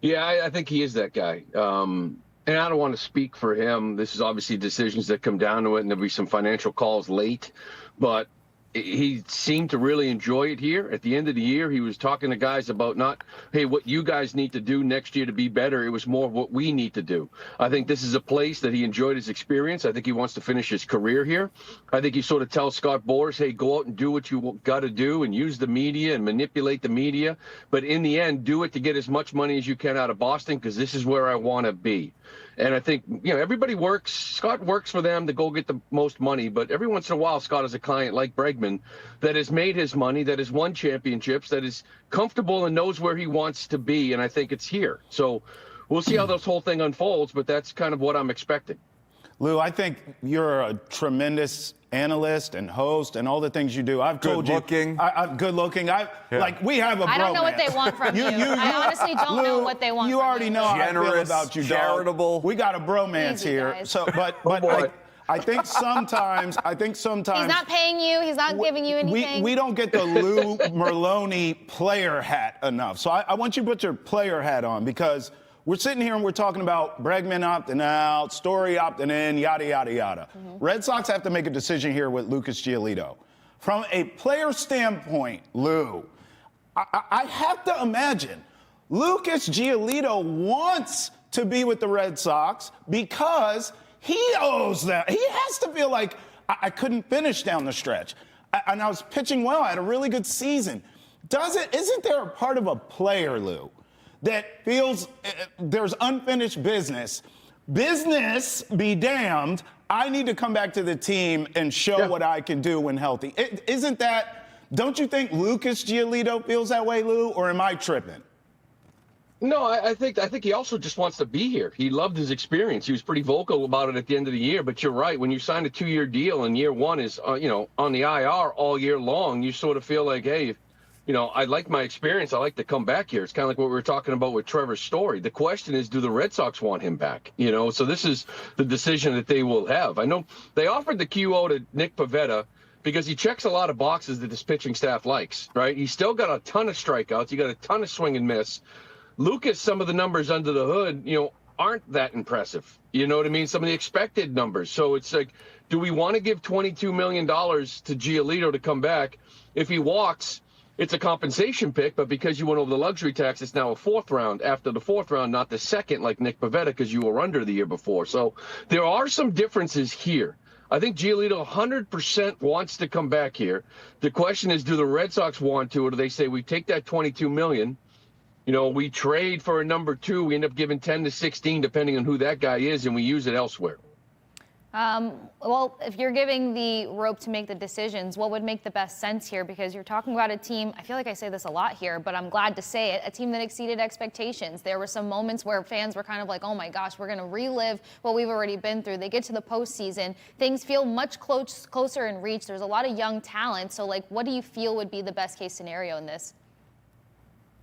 Yeah, I think he is that guy. And I don't want to speak for him. This is obviously decisions that come down to it, and there'll be some financial calls late. But he seemed to really enjoy it here. At the end of the year, he was talking to guys about not, hey, what you guys need to do next year to be better. It was more what we need to do. I think this is a place that he enjoyed his experience. I think he wants to finish his career here. I think he sort of tells Scott Boras, hey, go out and do what you got to do and use the media and manipulate the media. But in the end, do it to get as much money as you can out of Boston, because this is where I want to be. And I think, everybody works. Scott works for them to go get the most money. But every once in a while, Scott has a client like Bregman that has made his money, that has won championships, that is comfortable and knows where he wants to be. And I think it's here. So we'll see how this whole thing unfolds. But that's kind of what I'm expecting. Lou, I think you're a tremendous analyst and host and all the things you do. I've told you. Good looking. Like, we have a bromance. I don't know what they want from you. I honestly don't know what they want from you. You already know how I feel about you, dog. Charitable. We got a bromance here. Guys. So, but I think sometimes he's not paying you. He's not giving you anything. We don't get the Lou Merloni player hat enough. So I want you to put your player hat on, because we're sitting here and we're talking about Bregman opting out, Story opting in, yada, yada, yada. Red Sox have to make a decision here with Lucas Giolito. From a player standpoint, Lou, I have to imagine Lucas Giolito wants to be with the Red Sox because he owes them. He has to feel like, I couldn't finish down the stretch. And I was pitching well. I had a really good season. Isn't there a part of a player, Lou, that feels there's unfinished business? Business be damned. I need to come back to the team and show what I can do when healthy. Don't you think Lucas Giolito feels that way, Lou, or am I tripping? No, I think he also just wants to be here. He loved his experience. He was pretty vocal about it at the end of the year. But you're right. When you sign a 2-year deal and year one is, on the IR all year long, you sort of feel like, hey, I like my experience. I like to come back here. It's kind of like what we were talking about with Trevor Story. The question is, do the Red Sox want him back? So this is the decision that they will have. I know they offered the QO to Nick Pivetta because he checks a lot of boxes that this pitching staff likes, right? He's still got a ton of strikeouts. He got a ton of swing and miss. Lucas, some of the numbers under the hood, aren't that impressive. You know what I mean? Some of the expected numbers. So it's like, do we want to give $22 million to Giolito to come back? If he walks, it's a compensation pick, but because you went over the luxury tax, it's now a 4th round after the 4th round, not the 2nd like Nick Pivetta, because you were under the year before. So there are some differences here. I think Giolito 100% wants to come back here. The question is, do the Red Sox want to, or do they say we take that $22 million? We trade for a number 2. We end up giving 10 to 16, depending on who that guy is, and we use it elsewhere. Well, if you're giving the rope to make the decisions, what would make the best sense here? Because you're talking about a team, I feel like I say this a lot here, but I'm glad to say it, a team that exceeded expectations. There were some moments where fans were kind of like, oh my gosh, we're going to relive what we've already been through. They get to the postseason. Things feel much closer in reach. There's a lot of young talent. So, what do you feel would be the best case scenario in this?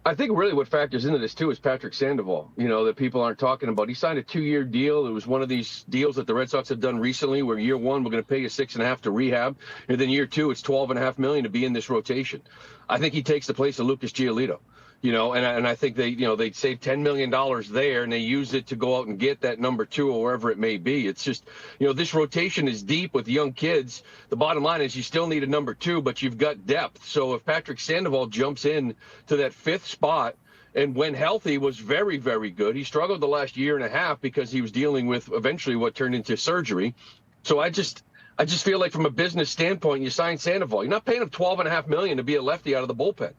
I think really what factors into this, too, is Patrick Sandoval, that people aren't talking about. He signed a 2-year deal. It was one of these deals that the Red Sox have done recently where year 1, we're going to pay you $6.5 million to rehab. And then year 2, it's $12.5 million to be in this rotation. I think he takes the place of Lucas Giolito. And I think they save $10 million there, and they use it to go out and get that number 2 or wherever it may be. It's just, this rotation is deep with young kids. The bottom line is you still need a number 2, but you've got depth. So if Patrick Sandoval jumps in to that 5th spot, and when healthy was very, very good. He struggled the last year and a half because he was dealing with eventually what turned into surgery. So I just feel like from a business standpoint, you sign Sandoval. You're not paying him $12.5 million to be a lefty out of the bullpen.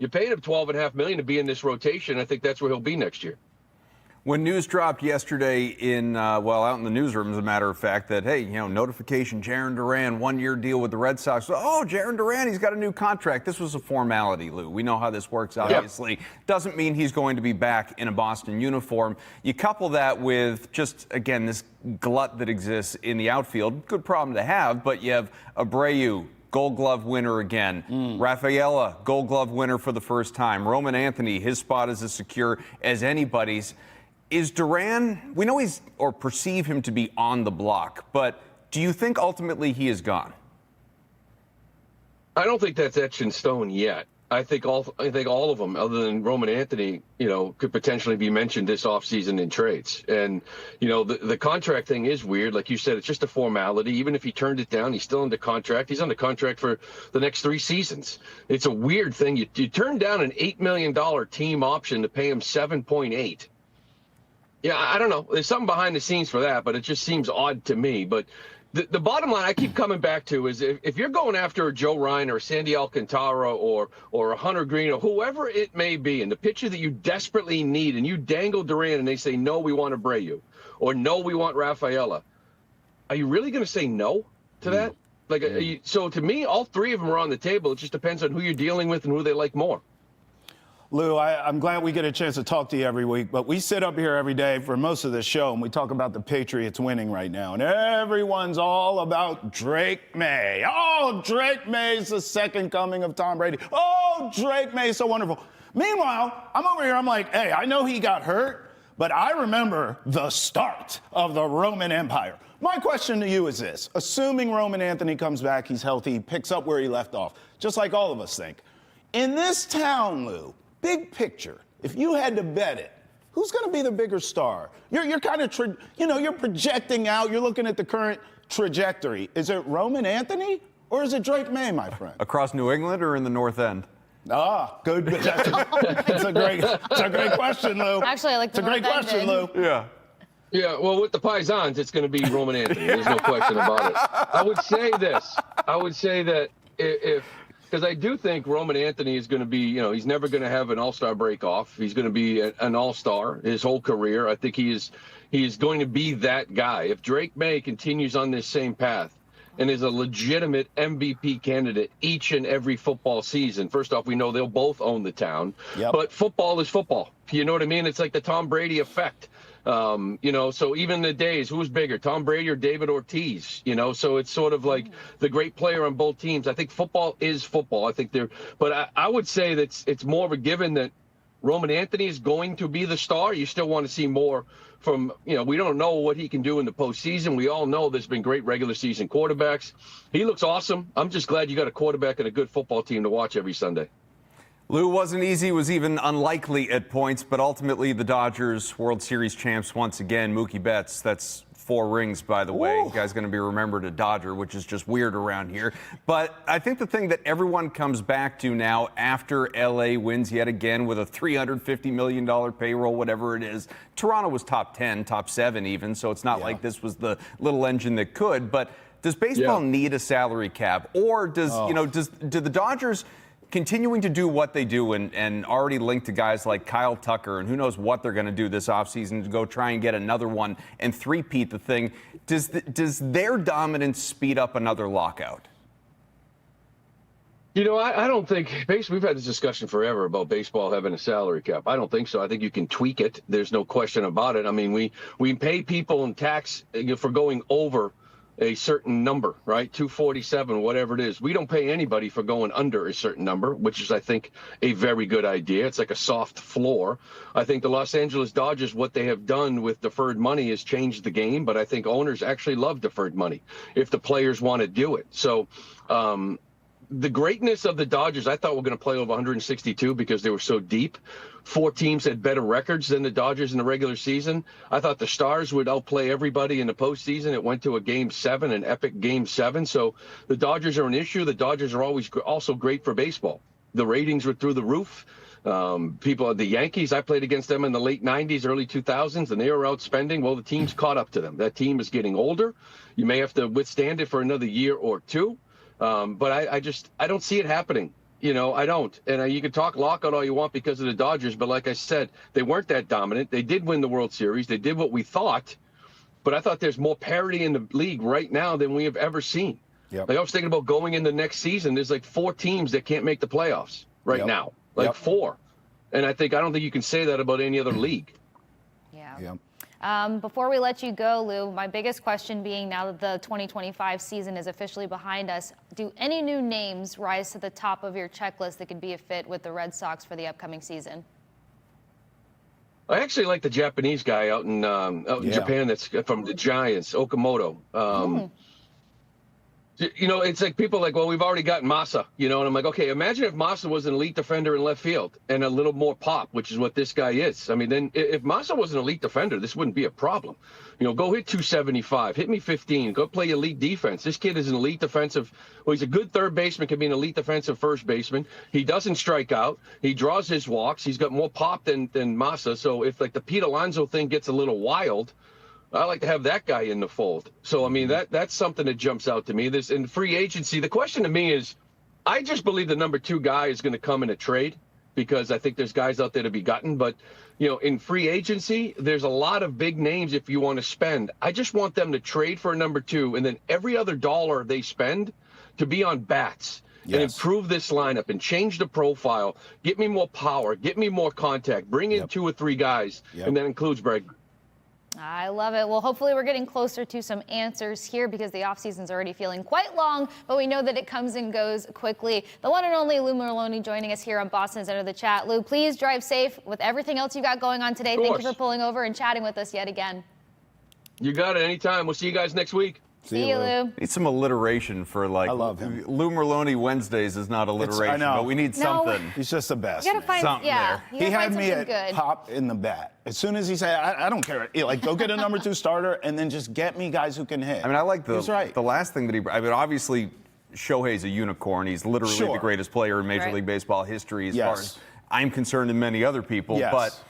You paid him $12.5 million to be in this rotation. I think that's where he'll be next year. When news dropped yesterday out in the newsroom, as a matter of fact, that, hey, notification, Jarren Duran, 1-year deal with the Red Sox. Oh, Jarren Duran, he's got a new contract. This was a formality, Lou. We know how this works, obviously. Yep. Doesn't mean he's going to be back in a Boston uniform. You couple that with just, again, this glut that exists in the outfield. Good problem to have, but you have Abreu, Gold Glove winner again. Rafaela, Gold Glove winner for the first time. Roman Anthony, his spot is as secure as anybody's. Is Duran, we know or perceive him to be on the block, but do you think ultimately he is gone? I don't think that's etched in stone yet. I think all of them, other than Roman Anthony, could potentially be mentioned this offseason in trades. And, the contract thing is weird. Like you said, it's just a formality. Even if he turned it down, he's still under contract. He's under contract for the next 3 seasons. It's a weird thing. You turn down an $8 million team option to pay him $7.8. Yeah, I don't know. There's something behind the scenes for that, but it just seems odd to me. But the bottom line I keep coming back to is if you're going after a Joe Ryan or a Sandy Alcantara or a Hunter Green or whoever it may be, and the pitcher that you desperately need, and you dangle Duran and they say, no, we want Abreu, or no, we want Rafaela, are you really going to say no to that? So to me, all 3 of them are on the table. It just depends on who you're dealing with and who they like more. Lou, I'm glad we get a chance to talk to you every week, but we sit up here every day for most of the show, and we talk about the Patriots winning right now, and everyone's all about Drake May. Oh, Drake May's the second coming of Tom Brady. Oh, Drake May's so wonderful. Meanwhile, I'm over here, I'm like, hey, I know he got hurt, but I remember the start of the Roman Empire. My question to you is this. Assuming Roman Anthony comes back, he's healthy, picks up where he left off, just like all of us think. In this town, Lou, big picture, if you had to bet it, who's going to be the bigger star? You're kind of, you're projecting out. You're looking at the current trajectory. Is it Roman Anthony or is it Drake May, my friend? Across New England or in the North End? Ah, good. That's a great question, Lou. Actually, I like the It's a great question, Lou. Yeah. Yeah, well, with the Paisans, it's going to be Roman Anthony. There's no question about it. I would say this. I would say that because I do think Roman Anthony is going to be, he's never going to have an all-star break off. He's going to be an all-star his whole career. I think he is going to be that guy. If Drake May continues on this same path and is a legitimate MVP candidate each and every football season, first off, we know they'll both own the town. Yep. But football is football. You know what I mean? It's like the Tom Brady effect. So even the days, who's bigger, Tom Brady or David Ortiz? So it's sort of like the great player on both teams. I think football is football. I think but I would say that it's more of a given that Roman Anthony is going to be the star. You still want to see more from, we don't know what he can do in the postseason. We all know there's been great regular season quarterbacks. He looks awesome. I'm just glad you got a quarterback and a good football team to watch every Sunday. Lou, wasn't easy, was even unlikely at points, but ultimately the Dodgers World Series champs once again. Mookie Betts, that's 4 rings, by the way. You guys going to be remembered a Dodger, which is just weird around here. But I think the thing that everyone comes back to now after L.A. wins yet again with a $350 million payroll, whatever it is. Toronto was top 10, top 7 even, so it's not like this was the little engine that could. But does baseball need a salary cap? Or do the Dodgers continuing to do what they do and already linked to guys like Kyle Tucker and who knows what they're going to do this offseason to go try and get another one and three-peat the thing, does their dominance speed up another lockout? I don't think we've had this discussion forever about baseball having a salary cap. I don't think so. I think you can tweak it. There's no question about it. I mean, we pay people in tax for going over a certain number, right? 247, whatever it is. We don't pay anybody for going under a certain number, which is, I think, a very good idea. It's like a soft floor. I think the Los Angeles Dodgers, what they have done with deferred money has changed the game, but I think owners actually love deferred money if the players want to do it. So the greatness of the Dodgers, I thought we're going to play over 162 because they were so deep. 4 teams had better records than the Dodgers in the regular season. I thought the Stars would outplay everybody in the postseason. It went to a Game 7, an epic Game 7. So the Dodgers are an issue. The Dodgers are always also great for baseball. The ratings were through the roof. The Yankees, I played against them in the late 90s, early 2000s, and they were outspending. Well, the team's caught up to them. That team is getting older. You may have to withstand it for another year or two. But I don't see it happening I don't. And you can talk lockout all you want because of the Dodgers, but like I said, they weren't that dominant. They did win the World Series. They did what we thought, but I thought there's more parity in the league right now than we have ever seen. Yep. Like I was thinking about going into next season. There's like 4 teams that can't make the playoffs right now. Like 4. And I don't think you can say that about any other league. Yeah. Before we let you go, Lou, my biggest question being, now that the 2025 season is officially behind us, do any new names rise to the top of your checklist that could be a fit with the Red Sox for the upcoming season? I actually like the Japanese guy out in Japan that's from the Giants, Okamoto. It's like people are like, well, we've already got Massa, and I'm like, okay, imagine if Massa was an elite defender in left field and a little more pop, which is what this guy is. I mean, then if Massa was an elite defender, this wouldn't be a problem. Go hit 275, hit me 15, go play elite defense. This kid is an elite defensive. Well, he's a good third baseman, can be an elite defensive first baseman. He doesn't strike out. He draws his walks. He's got more pop than Massa. So if like the Pete Alonso thing gets a little wild, I like to have that guy in the fold. So, I mean, that's something that jumps out to me. This in free agency, the question to me is, I just believe the number 2 guy is going to come in a trade because I think there's guys out there to be gotten. But, in free agency, there's a lot of big names if you want to spend. I just want them to trade for a number 2, and then every other dollar they spend to be on bats. And improve this lineup and change the profile. Get me more power. Get me more contact. Bring in 2 or 3 guys, and that includes Bregman. I love it. Well, hopefully we're getting closer to some answers here because the offseason's already feeling quite long, but we know that it comes and goes quickly. The one and only Lou Merloni joining us here on Boston's End of the Chat. Lou, please drive safe with everything else you got going on today. Thank you for pulling over and chatting with us yet again. You got it. Anytime. We'll see you guys next week. See you, Lou. Need some alliteration for I love him. Lou Merloni Wednesdays is not alliteration, I know. but we need something. He's just the best. You gotta find something there. You He gotta had find me something at good. pop in the bat. As soon as he said, I don't care. Like, go get a number 2 starter and then just get me guys who can hit. I mean, I like He's right. the last thing that obviously, Shohei's a unicorn. He's literally the greatest player in Major League Baseball history as far as I'm concerned and many other people. Yes. But,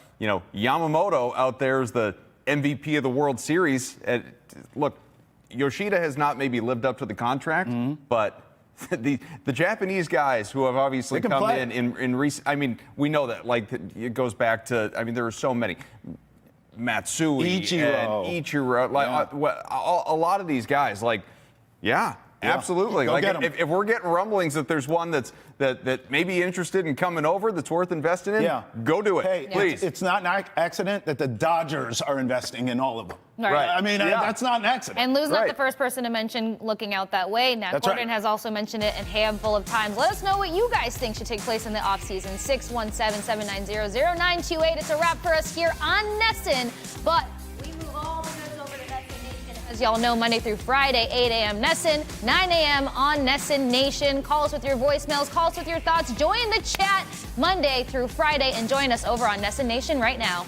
Yamamoto out there is the MVP of the World Series. Look, Yoshida has not maybe lived up to the contract, but the Japanese guys who have obviously come in recent, I mean, we know that, like, it goes back to, I mean, there are so many. Matsui, Ichiro, like a lot of these guys, like, absolutely. Go like get 'em. if we're getting rumblings that there's one that may be interested in coming over, that's worth investing in, go do it, please. It's not an accident that the Dodgers are investing in all of them. Right. I mean, that's not an accident. And Lou's not the first person to mention looking out that way. Now, Gordon has also mentioned it a handful of times. Let us know what you guys think should take place in the offseason. 617-790-0928. It's a wrap for us here on Nesson. But we move all the goods over to Nesson Nation. As y'all know, Monday through Friday, 8 a.m. Nesson, 9 a.m. on Nesson Nation. Call us with your voicemails. Call us with your thoughts. Join the chat Monday through Friday and join us over on Nesson Nation right now.